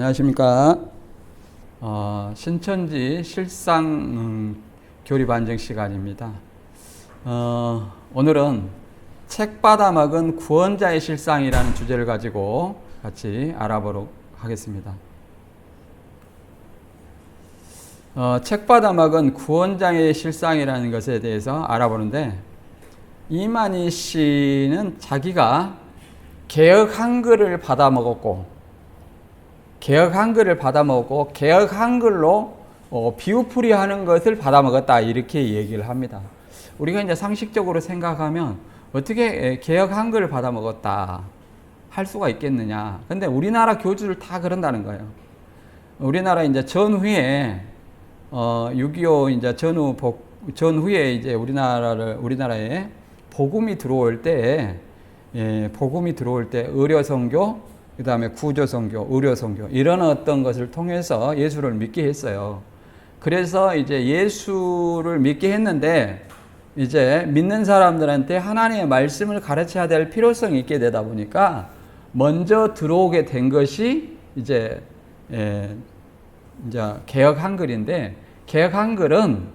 안녕하십니까. 신천지 실상 교리 반증 시간입니다. 오늘은 책 받아 먹은 구원자의 실상이라는 주제를 가지고 같이 알아보도록 하겠습니다. 책 받아 먹은 구원자의 실상이라는 것에 대해서 알아보는데, 이만희 씨는 자기가 개혁 한글을 받아 먹었고, 개혁 한글로 비유풀이 하는 것을 받아 먹었다, 이렇게 얘기를 합니다. 우리가 이제 상식적으로 생각하면 어떻게 개혁 한글을 받아 먹었다 할 수가 있겠느냐. 근데 우리나라 교주들 다 그런다는 거예요. 우리나라 이제 전후에 6.25 이제 전후에 이제 우리나라에 복음이 들어올 때, 의료선교, 그 다음에 구조선교, 의료선교, 이런 어떤 것을 통해서 예수를 믿게 했어요. 그래서 이제 예수를 믿게 했는데, 이제 믿는 사람들한테 하나님의 말씀을 가르쳐야 될 필요성이 있게 되다 보니까 먼저 들어오게 된 것이 이제 개혁 한글인데, 개혁 한글은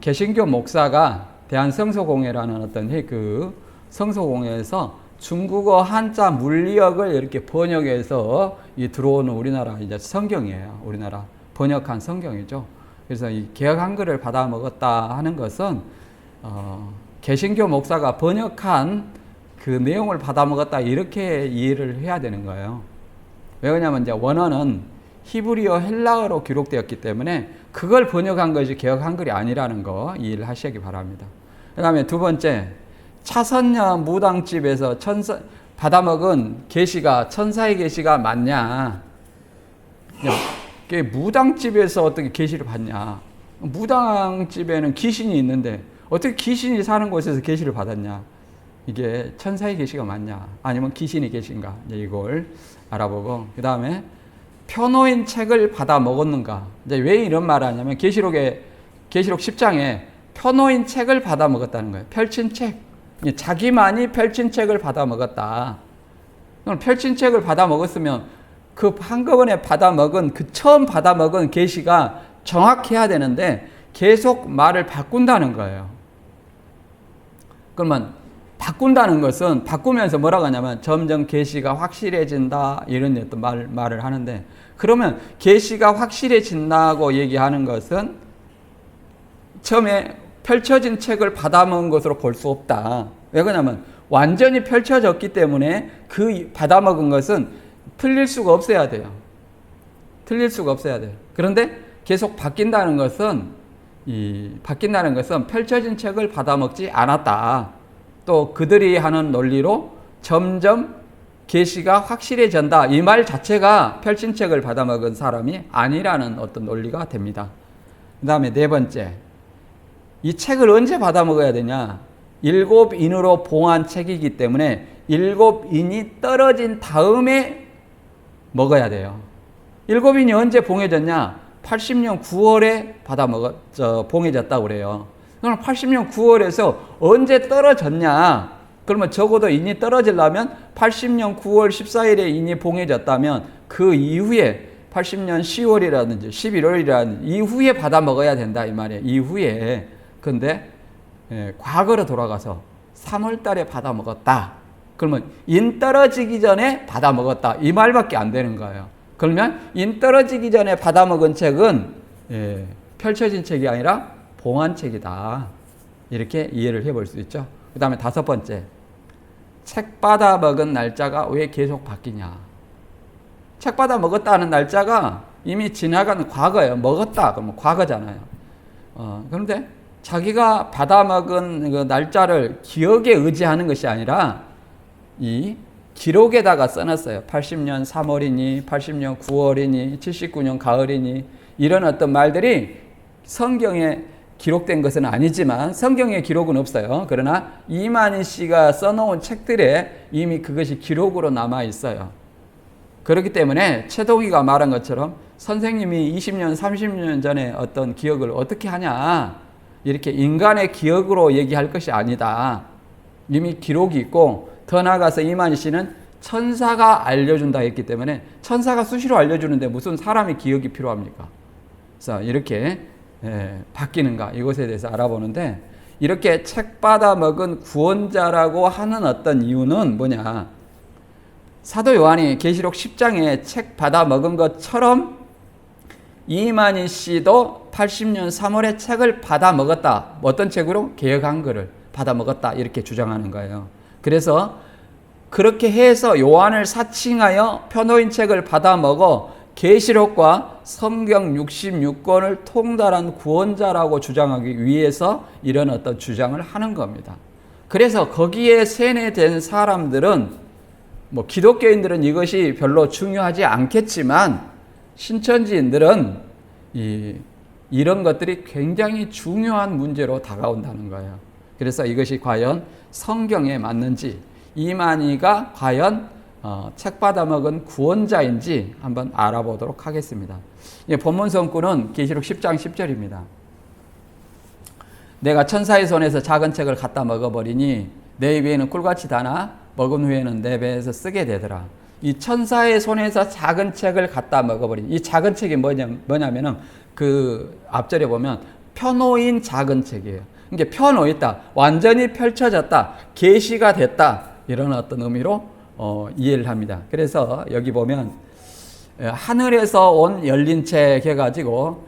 개신교 목사가 대한성서공회라는 어떤 그 성서공회에서 중국어 한자 물리역을 이렇게 번역해서 들어오는 우리나라 이제 성경이에요. 우리나라 번역한 성경이죠. 그래서 이 개혁 한글을 받아 먹었다 하는 것은 개신교 목사가 번역한 그 내용을 받아 먹었다, 이렇게 이해를 해야 되는 거예요. 왜 그러냐면 이제 원어는 히브리어, 헬라어로 기록되었기 때문에 그걸 번역한 것이 개혁 한글이 아니라는 거 이해를 하시기 바랍니다. 그 다음에 두 번째, 차선녀 무당집에서 받아먹은 계시가 천사의 계시가 맞냐? 무당집에서 어떻게 계시를 받냐? 무당집에는 귀신이 있는데 어떻게 귀신이 사는 곳에서 계시를 받았냐? 이게 천사의 계시가 맞냐? 아니면 귀신이 계신가? 이걸 알아보고, 그 다음에 표노인 책을 받아 먹었는가? 이제 왜 이런 말을 하냐면 계시록 10장에 표노인 책을 받아 먹었다는 거예요. 펼친 책. 자기만이 펼친 책을 받아 먹었다. 그럼 펼친 책을 받아 먹었으면 그 한꺼번에 받아 먹은, 그 처음 받아 먹은 계시가 정확해야 되는데 계속 말을 바꾼다는 거예요. 그러면 바꾼다는 것은, 바꾸면서 뭐라고 하냐면 점점 계시가 확실해진다, 이런 어떤 말을 하는데, 그러면 계시가 확실해진다고 얘기하는 것은 처음에 펼쳐진 책을 받아먹은 것으로 볼 수 없다. 왜 그러냐면 완전히 펼쳐졌기 때문에 그 받아먹은 것은 틀릴 수가 없어야 돼요. 그런데 계속 바뀐다는 것은 펼쳐진 책을 받아먹지 않았다. 또 그들이 하는 논리로 점점 계시가 확실해진다, 이 말 자체가 펼친 책을 받아먹은 사람이 아니라는 어떤 논리가 됩니다. 그 다음에 네 번째, 이 책을 언제 받아 먹어야 되냐? 7인으로 봉한 책이기 때문에 7인이 떨어진 다음에 먹어야 돼요. 7인이 언제 봉해졌냐? 80년 9월에 봉해졌다고 그래요. 그럼 80년 9월에서 언제 떨어졌냐? 그러면 적어도 인이 떨어지려면 80년 9월 14일에 인이 봉해졌다면 그 이후에 80년 10월이라든지 11월이라든지 이후에 받아 먹어야 된다, 이 말이에요. 이후에. 근데 과거로 돌아가서 3월 달에 받아 먹었다. 그러면 인 떨어지기 전에 받아 먹었다, 이 말밖에 안 되는 거예요. 그러면 인 떨어지기 전에 받아 먹은 책은 펼쳐진 책이 아니라 봉한 책이다, 이렇게 이해를 해볼 수 있죠. 그 다음에 다섯 번째, 책 받아 먹은 날짜가 왜 계속 바뀌냐? 책 받아 먹었다는 날짜가 이미 지나간 과거예요. 먹었다 그러면 과거잖아요. 그런데 자기가 받아먹은 그 날짜를 기억에 의지하는 것이 아니라 이 기록에다가 써놨어요. 80년 3월이니 80년 9월이니 79년 가을이니, 이런 어떤 말들이 성경에 기록된 것은 아니지만, 성경에 기록은 없어요. 그러나 이만희 씨가 써놓은 책들에 이미 그것이 기록으로 남아 있어요. 그렇기 때문에 최동희가 말한 것처럼 선생님이 20년 30년 전에 어떤 기억을 어떻게 하냐, 이렇게 인간의 기억으로 얘기할 것이 아니다. 이미 기록이 있고, 더 나아가서 이만희 씨는 천사가 알려준다 했기 때문에 천사가 수시로 알려주는데 무슨 사람의 기억이 필요합니까? 그래서 이렇게 바뀌는가 이것에 대해서 알아보는데 이렇게 책 받아 먹은 구원자라고 하는 어떤 이유는 뭐냐? 사도 요한이 계시록 10장에 책 받아 먹은 것처럼 이만희 씨도 80년 3월에 책을 받아 먹었다. 어떤 책으로? 개혁한글을 받아 먹었다. 이렇게 주장하는 거예요. 그래서 그렇게 해서 요한을 사칭하여 편호인 책을 받아 먹어 계시록과 성경 66권을 통달한 구원자라고 주장하기 위해서 이런 어떤 주장을 하는 겁니다. 그래서 거기에 세뇌된 사람들은 뭐 기독교인들은 이것이 별로 중요하지 않겠지만 신천지인들은 이런 것들이 굉장히 중요한 문제로 다가온다는 거예요. 그래서 이것이 과연 성경에 맞는지 이만희가 과연 책 받아먹은 구원자인지 한번 알아보도록 하겠습니다. 본문 성구는 계시록 10장 10절입니다. 내가 천사의 손에서 작은 책을 갖다 먹어버리니 내 입에는 꿀같이 다나 먹은 후에는 내 배에서 쓰게 되더라. 이 천사의 손에서 작은 책을 갖다 먹어버린 이 작은 책이 뭐냐면은 그 앞절에 보면 펴놓인 작은 책이에요. 이게 펴놓였다, 완전히 펼쳐졌다, 계시가 됐다 이런 어떤 의미로 이해를 합니다. 그래서 여기 보면 하늘에서 온 열린 책 해가지고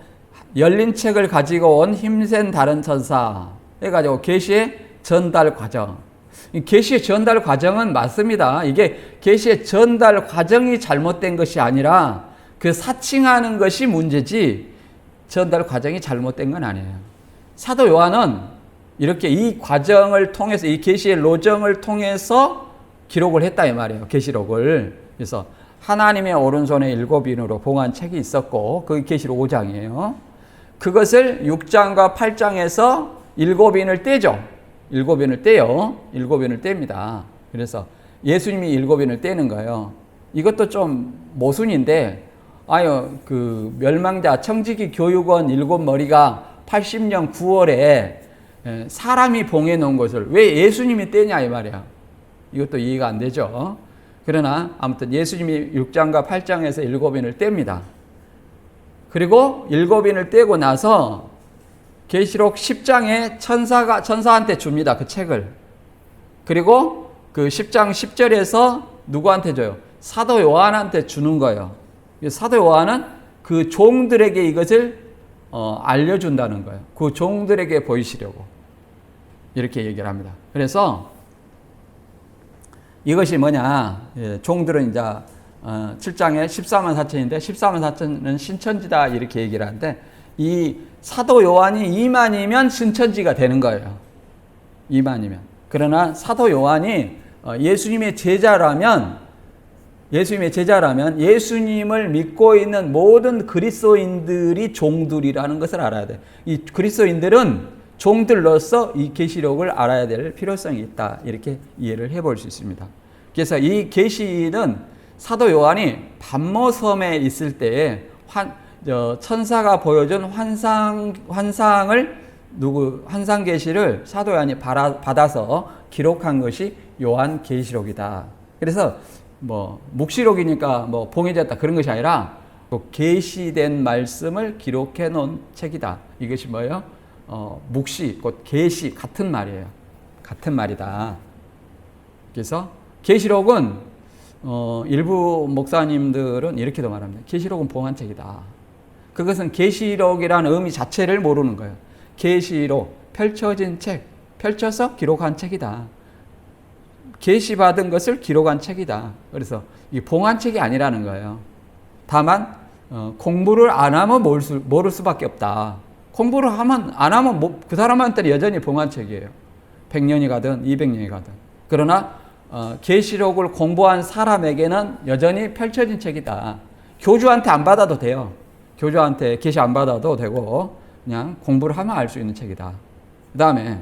열린 책을 가지고 온 힘센 다른 천사 해가지고 계시의 전달 과정. 계시의 전달 과정은 맞습니다. 이게 계시의 전달 과정이 잘못된 것이 아니라 그 사칭하는 것이 문제지 전달 과정이 잘못된 건 아니에요. 사도 요한은 이렇게 이 과정을 통해서 이 계시의 로정을 통해서 기록을 했다 이 말이에요. 계시록을. 그래서 하나님의 오른손에 7인으로 봉한 책이 있었고 그게 계시록 5장이에요. 그것을 6장과 8장에서 7인을 떼죠. 7인을 떼요. 7인을 뗍니다. 그래서 예수님이 7인을 떼는 거예요. 이것도 좀 모순인데 그 멸망자 청지기 교육원 7머리가 80년 9월에 사람이 봉해 놓은 것을 왜 예수님이 떼냐 이 말이야. 이것도 이해가 안 되죠. 그러나 아무튼 예수님이 6장과 8장에서 7인을 뗍니다. 그리고 7인을 떼고 나서 계시록 10장에 천사한테 줍니다. 그 책을. 그리고 그 10장 10절에서 누구한테 줘요? 사도 요한한테 주는 거예요. 사도 요한은 그 종들에게 이것을 알려준다는 거예요. 그 종들에게 보이시려고. 이렇게 얘기를 합니다. 그래서 이것이 뭐냐. 종들은 이제 7장에 14만 4천인데 14만 4천은 신천지다 이렇게 얘기를 하는데 이 사도 요한이 이만이면 신천지가 되는 거예요. 이만이면. 그러나 사도 요한이 예수님의 제자라면 예수님을 믿고 있는 모든 그리스도인들이 종들이라는 것을 알아야 돼. 이 그리스도인들은 종들로서 이 계시록을 알아야 될 필요성이 있다. 이렇게 이해를 해볼 수 있습니다. 그래서 이 계시는 사도 요한이 pat모섬에 있을 때에 천사가 보여준 환상 계시를 사도 요한이 받아서 기록한 것이 요한 계시록이다. 그래서 뭐 묵시록이니까 뭐 봉해졌다 그런 것이 아니라 계시된 말씀을 기록해 놓은 책이다. 이것이 뭐예요? 묵시, 곧 계시 같은 말이에요. 같은 말이다. 그래서 계시록은 일부 목사님들은 이렇게도 말합니다. 계시록은 봉한 책이다. 그것은 계시록이라는 의미 자체를 모르는 거예요. 계시록, 펼쳐진 책, 펼쳐서 기록한 책이다. 계시받은 것을 기록한 책이다. 그래서 이 봉한 책이 아니라는 거예요. 다만 공부를 안 하면 모를 수밖에 없다. 공부를 안 하면 그 사람한테는 여전히 봉한 책이에요. 100년이 가든 200년이 가든. 그러나 계시록을 공부한 사람에게는 여전히 펼쳐진 책이다. 교주한테 안 받아도 돼요. 교주한테 계시 안 받아도 되고 그냥 공부를 하면 알 수 있는 책이다. 그 다음에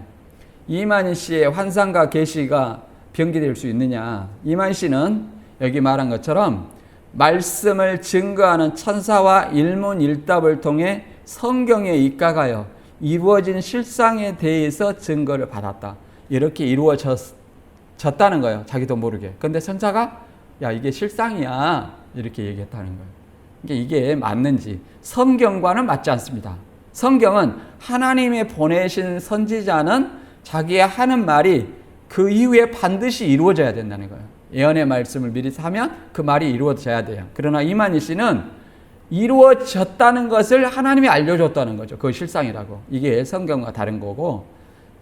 이만희 씨의 환상과 계시가 병기될 수 있느냐. 이만희 씨는 여기 말한 것처럼 말씀을 증거하는 천사와 일문일답을 통해 성경에 입각하여 이루어진 실상에 대해서 증거를 받았다. 이렇게 이루어졌다는 거예요. 자기도 모르게. 그런데 천사가 야, 이게 실상이야. 이렇게 얘기했다는 거예요. 이게 맞는지. 성경과는 맞지 않습니다. 성경은 하나님의 보내신 선지자는 자기의 하는 말이 그 이후에 반드시 이루어져야 된다는 거예요. 예언의 말씀을 미리 하면 그 말이 이루어져야 돼요. 그러나 이만희 씨는 이루어졌다는 것을 하나님이 알려줬다는 거죠. 그거 실상이라고. 이게 성경과 다른 거고,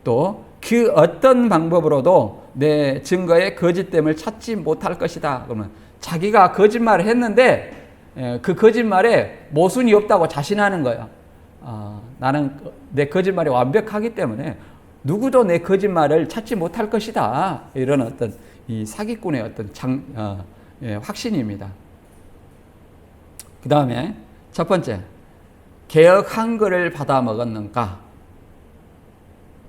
또 그 어떤 방법으로도 내 증거의 거짓됨을 찾지 못할 것이다. 그러면 자기가 거짓말을 했는데 그 거짓말에 모순이 없다고 자신하는 거예요. 나는 내 거짓말이 완벽하기 때문에 누구도 내 거짓말을 찾지 못할 것이다. 이런 어떤 이 사기꾼의 어떤 확신입니다. 그 다음에 첫 번째, 개혁 한글을 받아 먹었는가?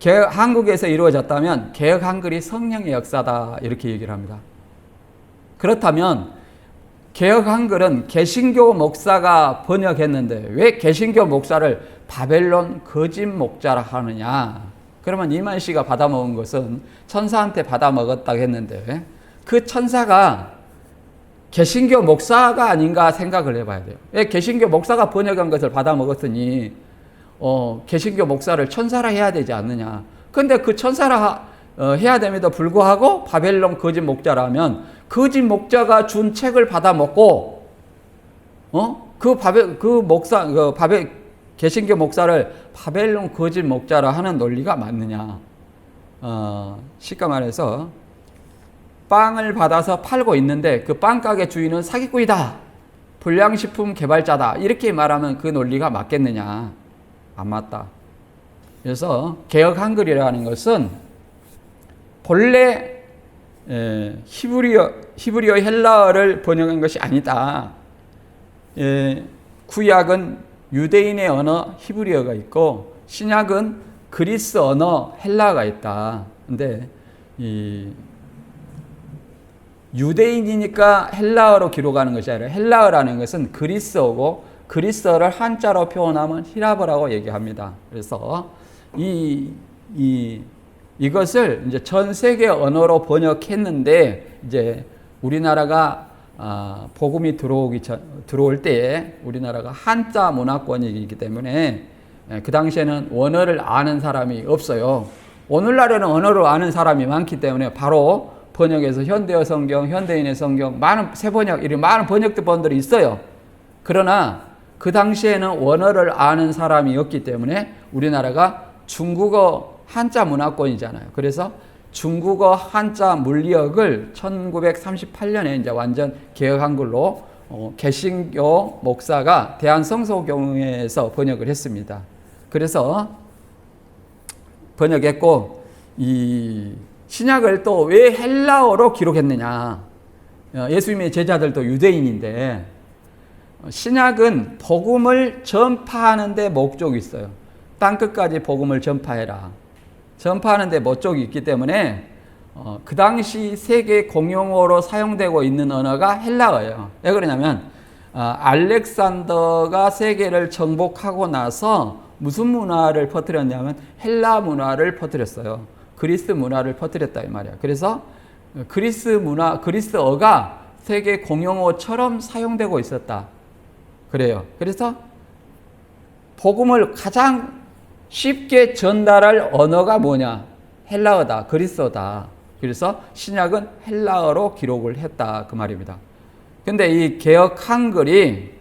개혁 한국에서 이루어졌다면 개혁 한글이 성령의 역사다, 이렇게 얘기를 합니다. 그렇다면 개혁 한글은 개신교 목사가 번역했는데 왜 개신교 목사를 바벨론 거짓 목자라 하느냐? 그러면 이만 씨가 받아먹은 것은 천사한테 받아먹었다고 했는데 그 천사가 개신교 목사가 아닌가 생각을 해봐야 돼요. 왜 개신교 목사가 번역한 것을 받아먹었으니 개신교 목사를 천사라 해야 되지 않느냐? 근데 그 천사라 해야 됨에도 불구하고 바벨론 거짓 목자라면 거짓 목자가 준 책을 받아먹고 개신교 목사를 바벨론 거짓 목자라 하는 논리가 맞느냐? 쉽게 말해서 빵을 받아서 팔고 있는데 그 빵가게 주인은 사기꾼이다, 불량식품 개발자다, 이렇게 말하면 그 논리가 맞겠느냐? 안 맞다. 그래서 개혁 한글이라는 것은 본래 히브리어 헬라어를 번역한 것이 아니다. 구약은 유대인의 언어 히브리어가 있고 신약은 그리스 언어 헬라어가 있다. 근데 이 유대인이니까 헬라어로 기록하는 것이 아니라 헬라어라는 것은 그리스어고 그리스어를 한자로 표현하면 히라버라고 얘기합니다. 그래서 이것을 이제 전 세계 언어로 번역했는데 이제 우리나라가 복음이 들어올 때에 우리나라가 한자 문화권이기 때문에 그 당시에는 원어를 아는 사람이 없어요. 오늘날에는 언어를 아는 사람이 많기 때문에 바로 번역해서 현대어 성경, 현대인의 성경, 많은 새번역, 이런 많은 번역본들이 있어요. 그러나 그 당시에는 원어를 아는 사람이 없기 때문에 우리나라가 중국어 한자 문화권이잖아요. 그래서 중국어 한자 물리역을 1938년에 이제 완전 개혁 한글로 개신교 목사가 대한성서교회에서 번역을 했습니다. 그래서 번역했고 이 신약을 또 왜 헬라어로 기록했느냐? 예수님의 제자들도 유대인인데 신약은 복음을 전파하는 데 목적이 있어요. 땅끝까지 복음을 전파해라. 전파하는 데 목적이 있기 때문에 그 당시 세계 공용어로 사용되고 있는 언어가 헬라어예요. 왜 그러냐면 알렉산더가 세계를 정복하고 나서 무슨 문화를 퍼뜨렸냐면 헬라 문화를 퍼뜨렸어요. 그리스 문화를 퍼뜨렸다 이 말이야. 그래서 그리스어가 세계 공용어처럼 사용되고 있었다. 그래요. 그래서 복음을 가장 쉽게 전달할 언어가 뭐냐? 헬라어다, 그리스어다. 그래서 신약은 헬라어로 기록을 했다 그 말입니다. 근데 이 개혁 한글이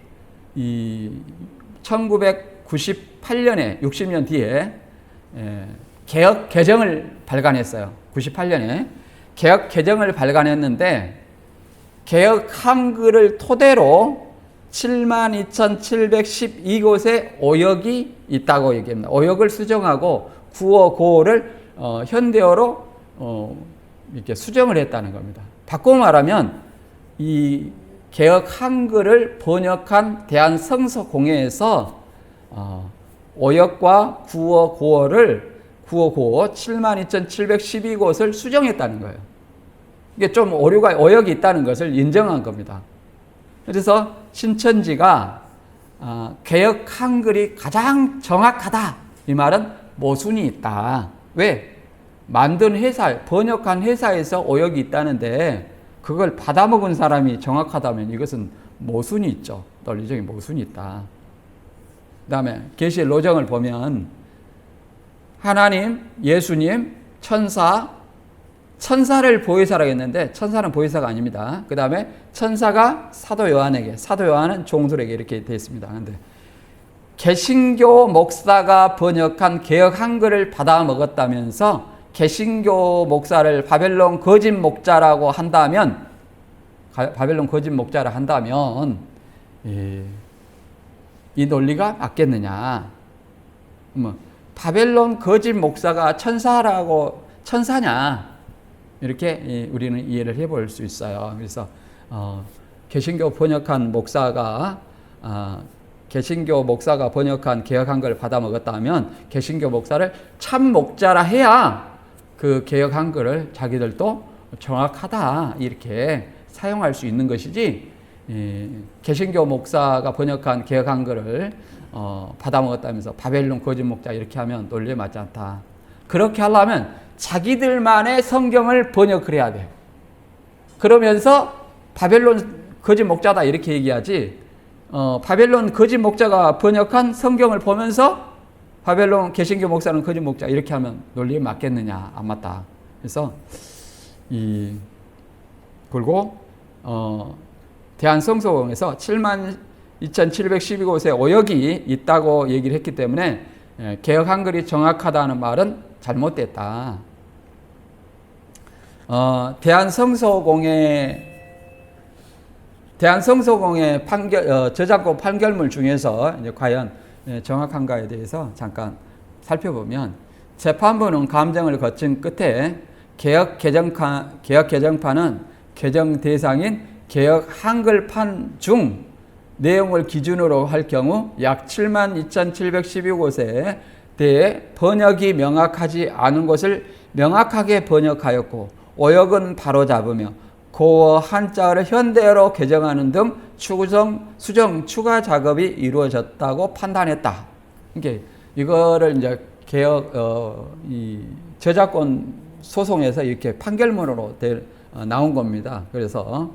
1998년에 60년 뒤에 개혁 개정을 발간했어요. 98년에 개혁 개정을 발간했는데 개혁 한글을 토대로 72,712곳의 오역이 있다고 얘기합니다. 오역을 수정하고 구어 고어를 현대어로 이렇게 수정을 했다는 겁니다. 바꿔 말하면 이 개혁 한글을 번역한 대한성서공회에서 오역과 구어 고어를 구어 고어 72,712곳을 수정했다는 거예요. 이게 좀 오역이 있다는 것을 인정한 겁니다. 그래서 신천지가 개혁 한글이 가장 정확하다 이 말은 모순이 있다. 왜? 만든 회사, 번역한 회사에서 오역이 있다는데 그걸 받아먹은 사람이 정확하다면 이것은 모순이 있죠. 논리적인 모순이 있다. 그 다음에 계시의 로정을 보면 하나님, 예수님, 천사를 보혜사라고 했는데 천사는 보혜사가 아닙니다. 그 다음에 천사가 사도 요한에게, 사도 요한은 종들에게 이렇게 되어 있습니다. 그런데 개신교 목사가 번역한 개역 한글을 받아 먹었다면서 개신교 목사를 바벨론 거짓 목자라고 한다면, 바벨론 거짓 목자라 한다면 이 논리가 맞겠느냐? 뭐 바벨론 거짓 목사가 천사냐? 이렇게 우리는 이해를 해볼 수 있어요. 그래서 개신교 번역한 목사가 개신교 목사가 번역한 개역 한글을 받아 먹었다면 개신교 목사를 참 목자라 해야 그 개역 한글을 자기들도 정확하다 이렇게 사용할 수 있는 것이지, 개신교 목사가 번역한 개역 한글을 받아 먹었다면서 바벨론 거짓 목자 이렇게 하면 논리에 맞지 않다. 그렇게 하려면 자기들만의 성경을 번역을 해야 돼. 그러면서 바벨론 거짓 목자다 이렇게 얘기하지, 바벨론 거짓 목자가 번역한 성경을 보면서 바벨론 개신교 목사는 거짓 목자 이렇게 하면 논리에 맞겠느냐? 안 맞다. 그래서 그리고 대한성서공에서 72,712곳에 오역이 있다고 얘기를 했기 때문에 개역 한글이 정확하다는 말은 잘못됐다. 대한성서공의 저작권 판결문 중에서 이제 과연 정확한가에 대해서 잠깐 살펴보면, 재판부는 감정을 거친 끝에 개역 개정판은 개정 대상인 개역 한글판 중 내용을 기준으로 할 경우 약 72,712곳에 대해 번역이 명확하지 않은 것을 명확하게 번역하였고, 오역은 바로잡으며 고어 한자어를 현대어로 개정하는 등 수정, 추가 작업이 이루어졌다고 판단했다. 그러니까 이거를 이제 이 저작권 소송에서 이렇게 판결문으로 나온 겁니다. 그래서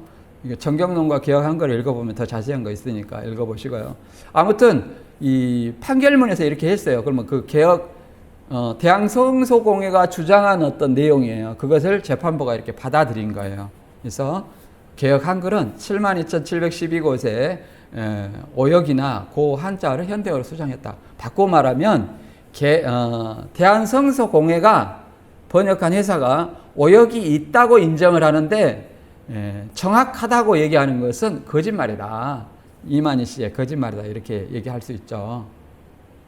정경론과 개역 한글을 읽어보면 더 자세한 거 있으니까 읽어보시고요. 아무튼 이 판결문에서 이렇게 했어요. 그러면 그 대한성서공회가 주장한 어떤 내용이에요. 그것을 재판부가 이렇게 받아들인 거예요. 그래서 개역 한글은 72,712곳에 오역이나 고 한자어를 현대어로 수정했다. 바꿔 말하면 대한성서공회가 번역한 회사가 오역이 있다고 인정을 하는데 정확하다고 얘기하는 것은 거짓말이다. 이만희 씨의 거짓말이다. 이렇게 얘기할 수 있죠.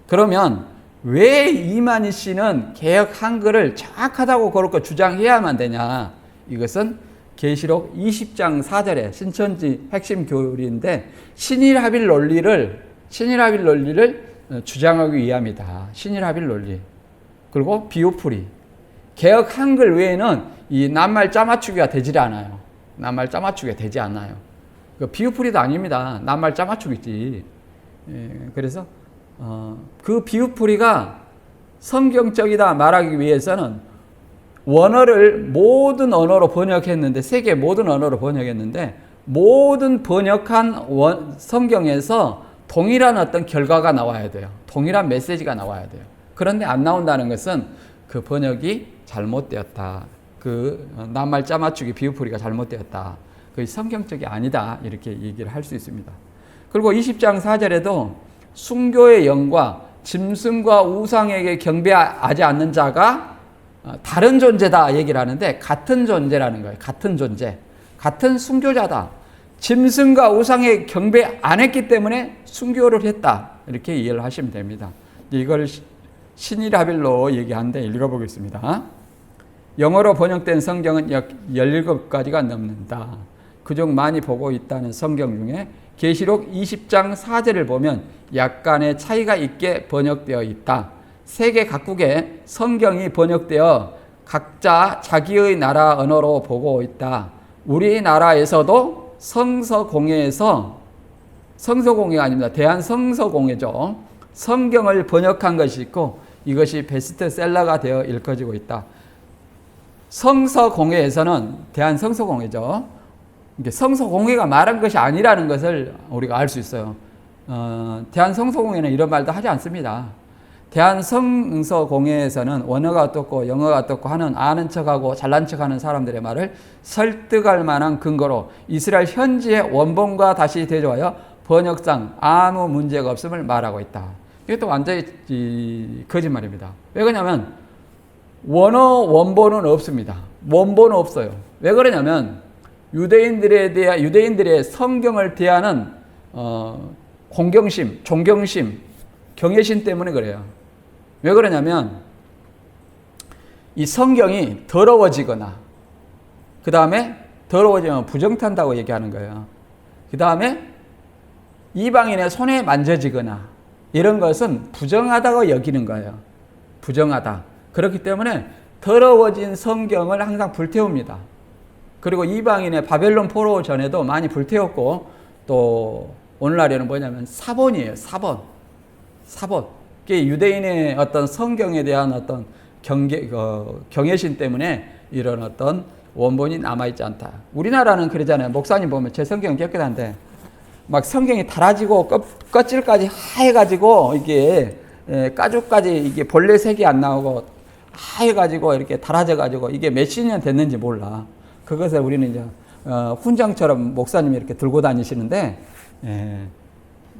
그러면 왜 이만희 씨는 개역 한글을 정확하다고 그렇게 주장해야만 되냐? 이것은 계시록 20장 4절에 신천지 핵심 교리인데 신일합일 논리를 주장하기 위함이다. 신일합일 논리. 그리고 비유풀이. 개역 한글 외에는 이 낱말 짜맞추기가 되지 않아요. 낱말 짜맞추기가 되지 않아요. 비유풀이도 아닙니다. 낱말 짜맞추기지. 그래서 그 비유풀이가 성경적이다 말하기 위해서는 원어를 모든 언어로 번역했는데, 세계 모든 언어로 번역했는데, 모든 번역한 성경에서 동일한 어떤 결과가 나와야 돼요. 동일한 메시지가 나와야 돼요. 그런데 안 나온다는 것은 그 번역이 잘못되었다. 그 낱말 짜맞추기 비유풀이가 잘못되었다. 그 성경적이 아니다. 이렇게 얘기를 할 수 있습니다. 그리고 20장 4절에도 순교의 영과 짐승과 우상에게 경배하지 않는 자가 다른 존재다 얘기를 하는데, 같은 존재라는 거예요. 같은 존재. 같은 순교자다. 짐승과 우상에 경배 안 했기 때문에 순교를 했다. 이렇게 이해를 하시면 됩니다. 이걸 신일합일로 얘기하는데 읽어보겠습니다. 영어로 번역된 성경은 약 17가지가 넘는다. 그중 많이 보고 있다는 성경 중에 계시록 20장 4절을 보면 약간의 차이가 있게 번역되어 있다. 세계 각국에 성경이 번역되어 각자 자기의 나라 언어로 보고 있다. 우리나라에서도 성서공회에서, 성서공회가 아닙니다. 대한성서공회죠. 성경을 번역한 것이 있고 이것이 베스트셀러가 되어 읽혀지고 있다. 성서공회에서는, 대한성서공회죠. 이게 성서공회가 말한 것이 아니라는 것을 우리가 알 수 있어요. 대한성서공회는 이런 말도 하지 않습니다. 대한성서공회에서는 원어가 어떻고 영어가 어떻고 하는 아는 척하고 잘난 척하는 사람들의 말을 설득할 만한 근거로 이스라엘 현지의 원본과 다시 대조하여 번역상 아무 문제가 없음을 말하고 있다. 이것도 완전히 거짓말입니다. 왜 그러냐면 원어는 없습니다. 원본은 없어요. 왜 그러냐면 유대인들의 성경을 대하는 공경심, 존경심, 경외심 때문에 그래요. 왜 그러냐면 이 성경이 더러워지거나 그 다음에 더러워지면 부정탄다고 얘기하는 거예요. 그 다음에 이방인의 손에 만져지거나 이런 것은 부정하다고 여기는 거예요. 부정하다. 그렇기 때문에 더러워진 성경을 항상 불태웁니다. 그리고 이방인의 바벨론 포로 전에도 많이 불태웠고 또 오늘날에는 뭐냐면 사본이에요. 사본. 그게 유대인의 어떤 성경에 대한 어떤 경외심 때문에 이런 어떤 원본이 남아있지 않다. 우리나라는 그러잖아요. 목사님 보면 제 성경은 깨끗한데 막 성경이 달아지고 껍질까지 하얘가지고 이게 가죽까지 이게 본래 색이 안 나오고 하얘가지고 이렇게 달아져가지고 이게 몇십 년 됐는지 몰라. 그것을 우리는 이제 훈장처럼 목사님이 이렇게 들고 다니시는데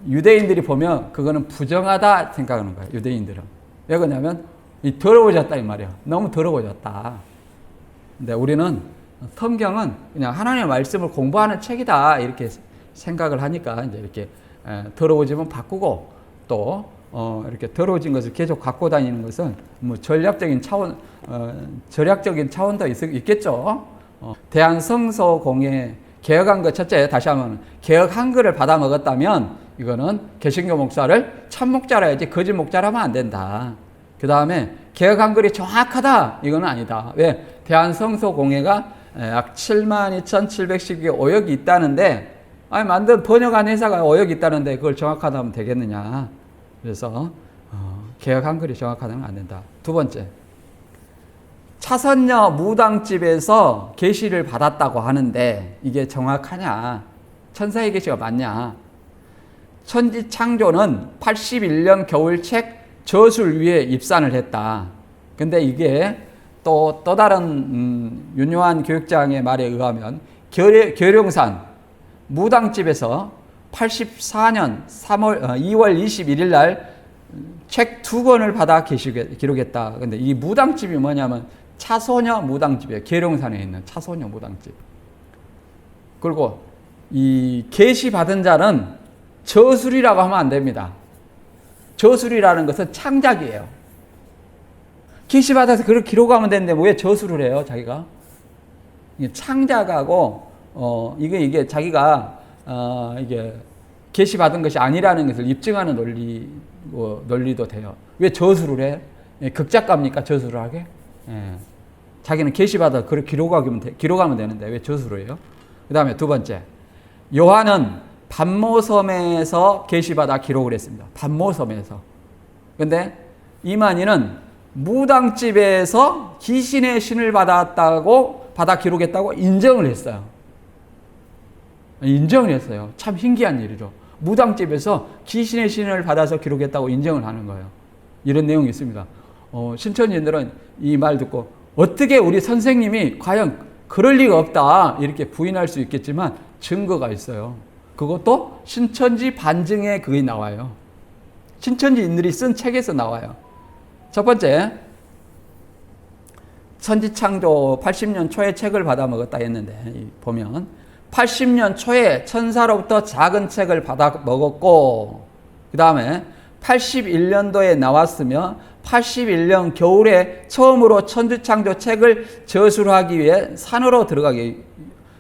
유대인들이 보면 그거는 부정하다 생각하는 거예요. 유대인들은. 왜 그러냐면 이 더러워졌다 이 말이야. 너무 더러워졌다. 근데 우리는 성경은 그냥 하나님의 말씀을 공부하는 책이다 이렇게 생각을 하니까 이제 이렇게 더러워지면 바꾸고 또 이렇게 더러워진 것을 계속 갖고 다니는 것은 뭐 전략적인 차원도 있겠죠. 대한성서공회 개혁한 것 첫째 다시 하면 개혁 한글을 받아 먹었다면 이거는 개신교 목사를 참 목자라 해야지 거짓 목자라면 안 된다. 그 다음에 개혁 한글이 정확하다 이거는 아니다. 왜? 대한성서공회가 약 72,710개 오역이 있다는데 만든 번역한 회사가 오역이 있다는데 그걸 정확하다면 되겠느냐. 그래서 개혁 한글이 정확하다면 안 된다. 두 번째, 차선녀 무당집에서 계시를 받았다고 하는데 이게 정확하냐? 천사의 계시가 맞냐? 천지창조는 81년 겨울책 저술 위에 입산을 했다. 근데 이게 또 다른 윤요한 교육장의 말에 의하면 계룡산 무당집에서 84년 2월 21일 날 책 2권을 받아 기록했다. 근데 이 무당집이 뭐냐면 차소녀 무당집이에요. 계룡산에 있는 차소녀 무당집. 그리고 이 계시 받은 자는 저술이라고 하면 안 됩니다. 저술이라는 것은 창작이에요. 계시 받아서 그렇게 기록하면 되는데 왜 저술을 해요, 자기가? 이게 창작하고 이게 자기가 이게 계시 받은 것이 아니라는 것을 입증하는 논리도 돼요. 왜 저술을 해? 극작가입니까? 저술을 하게? 자기는 계시 받아 그렇게 기록하면 되는데 왜 저술을 해요? 그 다음에 두 번째, 요한은 반모섬에서 계시 받아 기록을 했습니다. 반모섬에서. 근데 이만희는 무당집에서 귀신의 신을 받아 기록했다고 인정을 했어요. 참 희귀한 일이죠. 무당집에서 귀신의 신을 받아서 기록했다고 인정을 하는 거예요. 이런 내용이 있습니다. 신천지인들은 이 말 듣고 어떻게 우리 선생님이 과연 그럴 리가 없다 이렇게 부인할 수 있겠지만 증거가 있어요. 그것도 신천지 반증에 그게 나와요. 신천지인들이 쓴 책에서 나와요. 첫 번째, 천지창조 80년 초에 책을 받아 먹었다 했는데 보면 80년 초에 천사로부터 작은 책을 받아 먹었고 그 다음에 81년도에 나왔으며 81년 겨울에 처음으로 천지창조 책을 저술하기 위해 산으로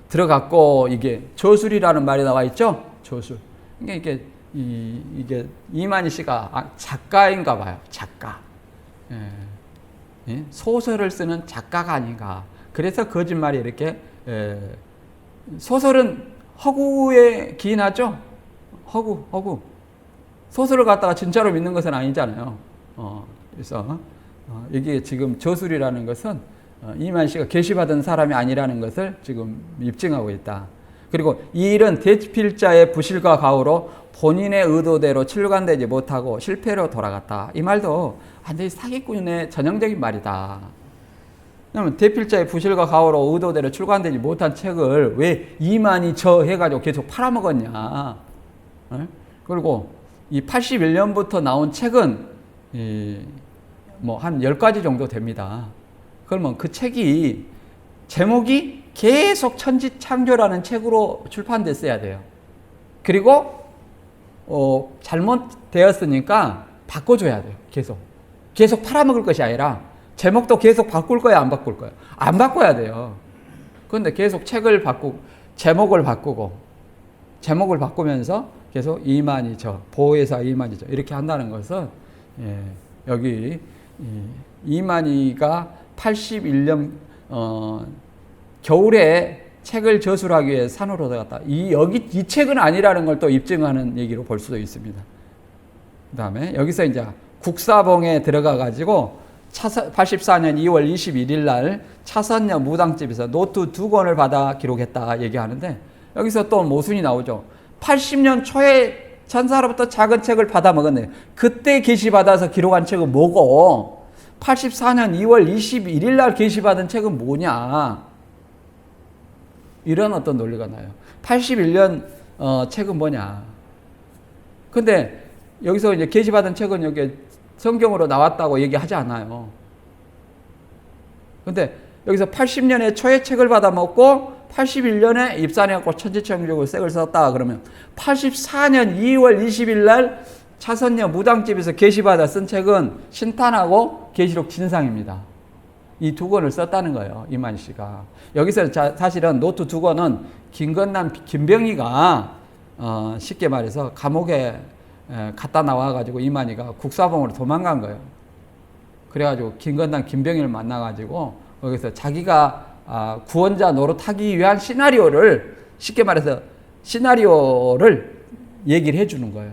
들어갔고 이게 저술이라는 말이 나와 있죠. 저술. 이게 이만희 씨가 작가인가 봐요. 작가. 소설을 쓰는 작가가 아닌가. 그래서 거짓말이 이렇게 소설은 허구에 기인하죠. 허구. 소설을 갖다가 진짜로 믿는 것은 아니잖아요. 그래서 이게 지금 저술이라는 것은 이만희 씨가 계시받은 사람이 아니라는 것을 지금 입증하고 있다. 그리고 이 일은 대필자의 부실과 가후로 본인의 의도대로 출간되지 못하고 실패로 돌아갔다. 이 말도 완전히 사기꾼의 전형적인 말이다. 왜냐면 대필자의 부실과 가후로 의도대로 출간되지 못한 책을 왜 이만희 저 해가지고 계속 팔아먹었냐. 그리고 이 81년부터 나온 책은 뭐 한 10가지 정도 됩니다. 그러면 그 책이 제목이 계속 천지창조라는 책으로 출판됐어야 돼요. 그리고 잘못되었으니까 바꿔줘야 돼요. 계속 팔아먹을 것이 아니라 제목도 계속 바꿀 거야, 안 바꿀 거야? 안 바꿔야 돼요. 그런데 계속 책을 제목을 바꾸면서 계속 이만희 저, 보혜사 이만희 저 이렇게 한다는 것은 여기 이만희가 81년 겨울에 책을 저술하기 위해 산으로 들어갔다. 이 책은 아니라는 걸 또 입증하는 얘기로 볼 수도 있습니다. 그 다음에 여기서 이제 국사봉에 들어가 가지고 84년 2월 21일 날 차선녀 무당집에서 노트 2권을 받아 기록했다 얘기하는데 여기서 또 모순이 나오죠. 80년 초에 천사로부터 작은 책을 받아 먹었네. 그때 계시받아서 기록한 책은 뭐고 84년 2월 21일 날 계시받은 책은 뭐냐. 이런 어떤 논리가 나요. 81년 책은 뭐냐. 근데 여기서 이제 계시받은 책은 여기 성경으로 나왔다고 얘기하지 않아요. 근데 여기서 80년에 초에 책을 받아 먹고 81년에 입산해갖고 천지창조를 책을 썼다 그러면 84년 2월 20일 날 차선녀 무당집에서 계시받아 쓴 책은 신탄하고 계시록 진상입니다. 이 2권을 썼다는 거예요. 이만희 씨가. 여기서 사실은 노트 2권은 김건남, 김병희가 쉽게 말해서 감옥에 갔다 나와가지고 이만희가 국사봉으로 도망간 거예요. 그래가지고 김건남, 김병희를 만나가지고 거기서 자기가 구원자 노릇하기 위한 시나리오를 쉽게 말해서 시나리오를 얘기를 해주는 거예요.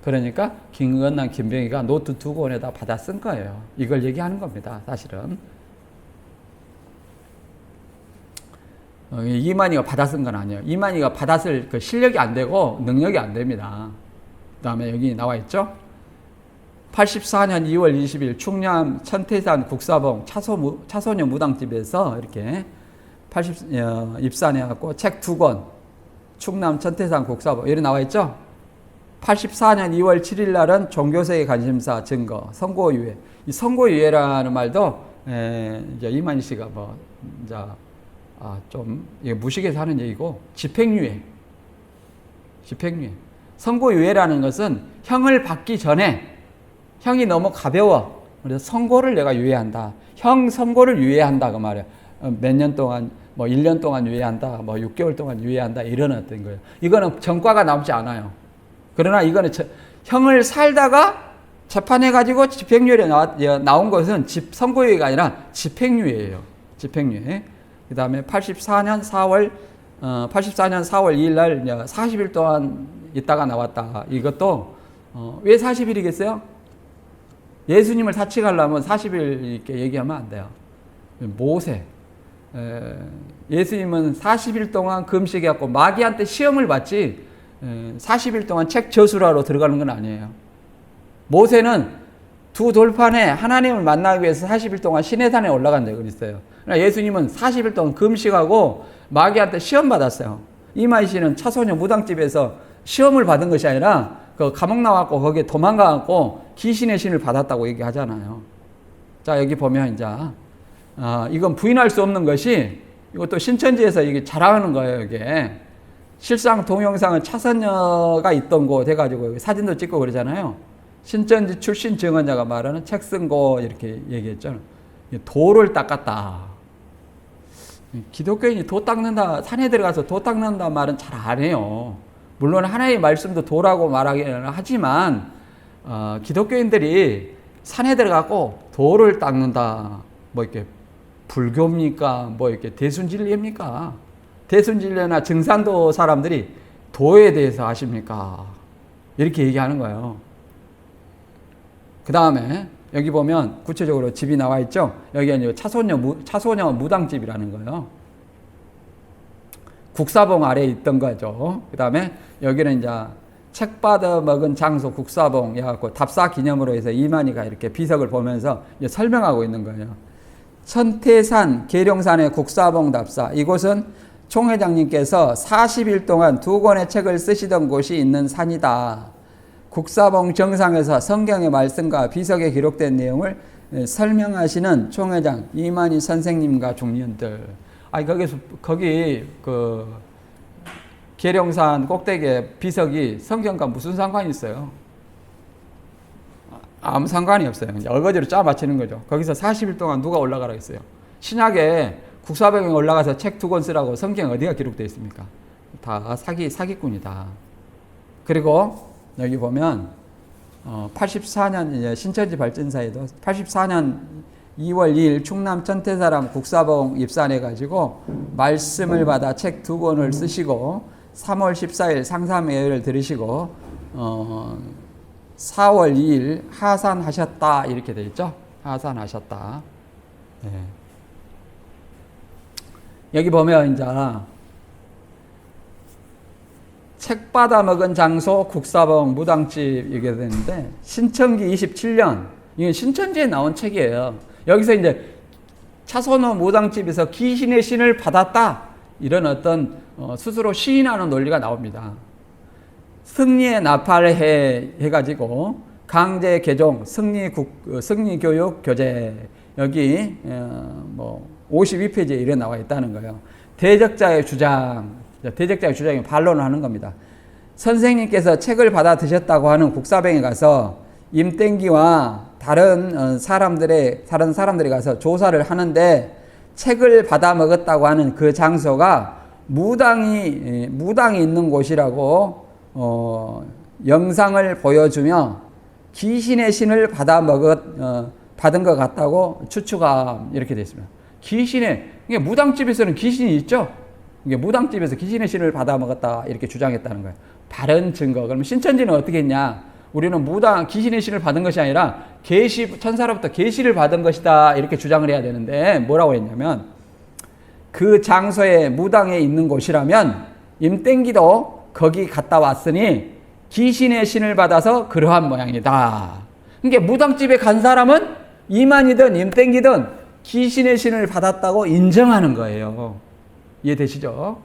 그러니까 김건남, 김병희가 노트 2권에다 받아 쓴 거예요. 이걸 얘기하는 겁니다. 사실은. 이만희가 받아 쓴 건 아니에요. 이만희가 받았을 그 실력이 안 되고 능력이 안 됩니다. 그 다음에 여기 나와 있죠. 84년 2월 20일 충남 천태산 국사봉 차소녀 무당집에서 이렇게 입산해갖고 책 2권 충남 천태산 국사봉 이렇게 나와 있죠. 84년 2월 7일 날은 종교세계 관심사 증거 선고유예. 이 선고유예라는 말도 이제 이만희 씨가 뭐 이제 좀 무식해서 하는 얘기고 집행유예. 선고유예라는 것은 형을 받기 전에 형이 너무 가벼워. 그래서 선고를 내가 유예한다. 형 선고를 유예한다 그 말이야. 몇 년 동안 뭐 1년 동안 유예한다. 뭐 6개월 동안 유예한다. 이런 어떤 거예요. 이거는 전과가 남지 않아요. 그러나 이거는 형을 살다가 재판해가지고 집행유예에 나온 것은 선고유예가 아니라 집행유예예요. 집행유예. 그 다음에 84년 4월 2일 날 40일 동안 있다가 나왔다. 이것도 왜 40일이겠어요? 예수님을 사칭하려면 40일 이렇게 얘기하면 안 돼요. 모세. 예수님은 40일 동안 금식해갖고 마귀한테 시험을 받지 40일 동안 책 저술하러 들어가는 건 아니에요. 모세는 두 돌판에 하나님을 만나기 위해서 40일 동안 시내산에 올라간 적이 있어요. 예수님은 40일 동안 금식하고 마귀한테 시험 받았어요. 이만희 씨는 차소녀 무당집에서 시험을 받은 것이 아니라 그 감옥 나왔고 거기에 도망가갖고 귀신의 신을 받았다고 얘기하잖아요. 자, 여기 보면 이제 이건 부인할 수 없는 것이 이것도 신천지에서 이게 자랑하는 거예요. 이게 실상 동영상은 차선녀가 있던 곳 해가지고 사진도 찍고 그러잖아요. 신천지 출신 증언자가 말하는 책 쓴 거 이렇게 얘기했잖아요. 도를 닦았다. 기독교인이 도 닦는다, 산에 들어가서 도 닦는다 말은 잘 안 해요. 물론 하나님의 말씀도 도라고 말하기는 하지만 기독교인들이 산에 들어가고 도를 닦는다. 뭐 이렇게 불교입니까? 뭐 이렇게 대순진리입니까? 대순진리나 증산도 사람들이 도에 대해서 아십니까? 이렇게 얘기하는 거예요. 그 다음에 여기 보면 구체적으로 집이 나와 있죠. 여기가 이제 차소녀 무당집이라는 거예요. 국사봉 아래에 있던 거죠. 그 다음에 여기는 이제 책 받아 먹은 장소 국사봉 해갖고 답사 기념으로 해서 이만희가 이렇게 비석을 보면서 이제 설명하고 있는 거예요. 천태산 계룡산의 국사봉 답사. 이곳은 총 회장님께서 40일 동안 2권의 책을 쓰시던 곳이 있는 산이다. 국사봉 정상에서 성경의 말씀과 비석에 기록된 내용을 설명하시는 총회장 이만희 선생님과 중년들. 거기 계룡산 꼭대기에 비석이 성경과 무슨 상관이 있어요? 아무 상관이 없어요. 이제 어거지로 짜 맞히는 거죠. 거기서 40일 동안 누가 올라가라 했어요? 신약에 국사봉에 올라가서 책 2권 쓰라고 성경 어디가 기록되어 있습니까? 다 사기꾼이다. 그리고 여기 보면 84년 신천지 발전사에도 84년 2월 2일 충남 천태사람 국사봉 입산해가지고 말씀을 받아 책 2권을 쓰시고 3월 14일 상사매회를 들으시고 4월 2일 하산하셨다 이렇게 되어 있죠. 하산하셨다. 네. 여기 보면 이제 책 받아 먹은 장소 국사봉 무당집 이게 되는데 신천기 27년 이게 신천지에 나온 책이에요. 여기서 이제 차선호 무당집에서 귀신의 신을 받았다 이런 어떤 스스로 시인하는 논리가 나옵니다. 승리의 나팔을 해가지고 강제 개종 승리교육 교재 여기 52페이지에 이래 나와 있다는 거예요. 대적자의 주장이 반론을 하는 겁니다. 선생님께서 책을 받아 드셨다고 하는 국사봉에 가서 임땡기와 다른 사람들이 가서 조사를 하는데 책을 받아 먹었다고 하는 그 장소가 무당이 있는 곳이라고 영상을 보여주며 귀신의 신을 받은 것 같다고 추측함 이렇게 되어 있습니다. 이게 무당집에서는 귀신이 있죠. 이게 무당집에서 귀신의 신을 받아 먹었다 이렇게 주장했다는 거예요. 바른 증거. 그럼 신천지는 어떻게 했냐? 우리는 귀신의 신을 받은 것이 아니라 천사로부터 계시를 받은 것이다 이렇게 주장을 해야 되는데 뭐라고 했냐면 그 장소에 무당에 있는 곳이라면 임땡기도 거기 갔다 왔으니 귀신의 신을 받아서 그러한 모양이다. 그러니까 무당집에 간 사람은 이만이든 임땡기든 귀신의 신을 받았다고 인정하는 거예요. 이해되시죠?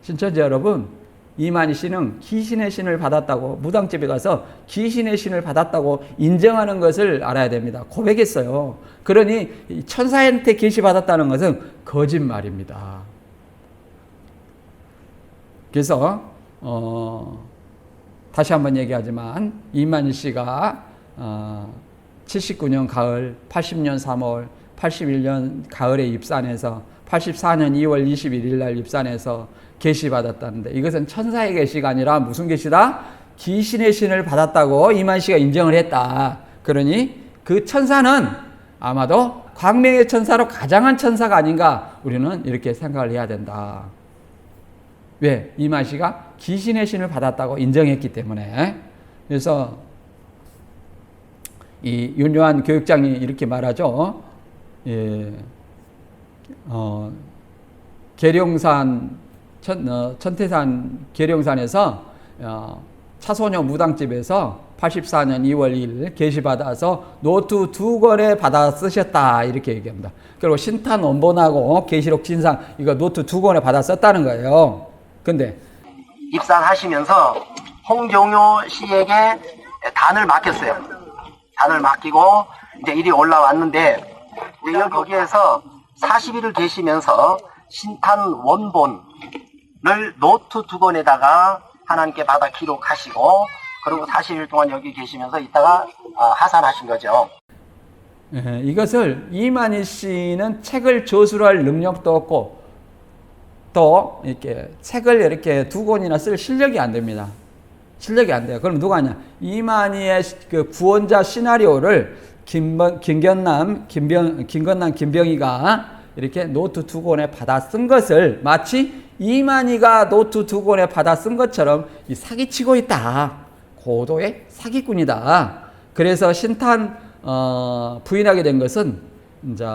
신천지 여러분, 이만희 씨는 귀신의 신을 받았다고 무당집에 가서 귀신의 신을 받았다고 인정하는 것을 알아야 됩니다. 고백했어요. 그러니 천사한테 계시 받았다는 것은 거짓말입니다. 그래서 다시 한번 얘기하지만 이만희 씨가 79년 가을, 80년 3월, 81년 가을에 입산해서 84년 2월 21일 날 입산해서 계시받았다는데 이것은 천사의 계시가 아니라 무슨 계시다? 귀신의 신을 받았다고 이만희 씨가 인정을 했다. 그러니 그 천사는 아마도 광명의 천사로 가장한 천사가 아닌가 우리는 이렇게 생각을 해야 된다. 왜? 이만희 씨가 귀신의 신을 받았다고 인정했기 때문에. 그래서 이 윤요한 교육장이 이렇게 말하죠. 계룡산 천태산 계룡산에서 차소녀 무당집에서 84년 2월 2일 계시받아서 노트 2권에 받아 쓰셨다 이렇게 얘기합니다. 그리고 신탄 원본하고 계시록 진상 이거 노트 2권에 받아 썼다는 거예요. 근데 입산하시면서 홍종효 씨에게 단을 맡겼어요. 단을 맡기고 이제 일이 올라왔는데 거기에서 40일을 계시면서 신탄 원본을 노트 2권에다가 하나님께 받아 기록하시고 그리고 40일 동안 여기 계시면서 있다가 하산하신 거죠. 이것을 이만희 씨는 책을 저술할 능력도 없고 또 이렇게 책을 이렇게 2권이나 쓸 실력이 안 됩니다. 실력이 안 돼요. 그럼 누가 하냐? 이만희의 그 구원자 시나리오를 김건남, 김병희가 이렇게 노트 2권에 받아 쓴 것을 마치 이만희가 노트 2권에 받아 쓴 것처럼 사기치고 있다. 고도의 사기꾼이다. 그래서 신탄 부인하게 된 것은 이제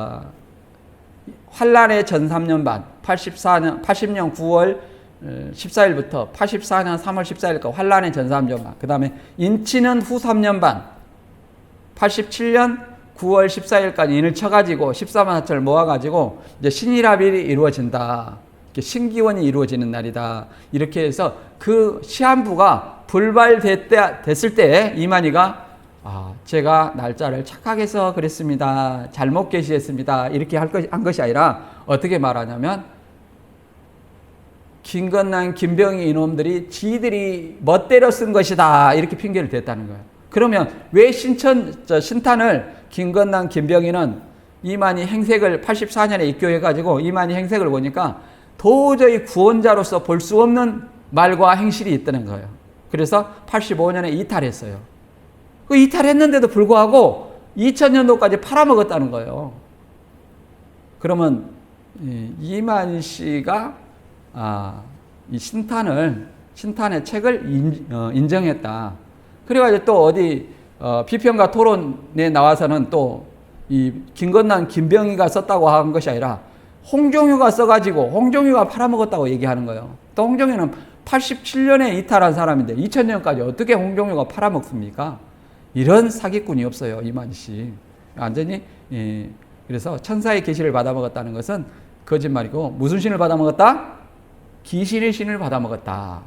환란의 전 3년 반, 80년 9월 14일부터 84년 3월 14일까지 환란의 전 3년 반, 그 다음에 인치는 후 3년 반, 87년 9월 14일까지 인을 쳐가지고 14만 4천을 모아가지고 이제 신일합일이 이루어진다. 신기원이 이루어지는 날이다. 이렇게 해서 그 시한부가 불발됐을 때 이만희가 제가 날짜를 착각해서 그랬습니다. 잘못 게시했습니다. 이렇게 한 것이 아니라 어떻게 말하냐면 김건남, 김병희 이놈들이 지들이 멋대로 쓴 것이다. 이렇게 핑계를 댔다는 거예요. 그러면 왜 신탄을 김건남, 김병희는 이만희 행색을 84년에 입교해가지고 이만희 행색을 보니까 도저히 구원자로서 볼 수 없는 말과 행실이 있다는 거예요. 그래서 85년에 이탈했어요. 그 이탈했는데도 불구하고 2000년도까지 팔아먹었다는 거예요. 그러면 이만희 씨가 이 신탄의 책을 인정했다. 그래가지고 또 어디 비평가 토론에 나와서는 또 이 김건남, 김병희가 썼다고 한 것이 아니라 홍종유가 써가지고 홍종유가 팔아먹었다고 얘기하는 거예요. 또 홍종유는 87년에 이탈한 사람인데 2000년까지 어떻게 홍종유가 팔아먹습니까? 이런 사기꾼이 없어요, 이만희 씨. 완전히 그래서 천사의 계시를 받아먹었다는 것은 거짓말이고 무슨 신을 받아먹었다? 기신의 신을 받아먹었다.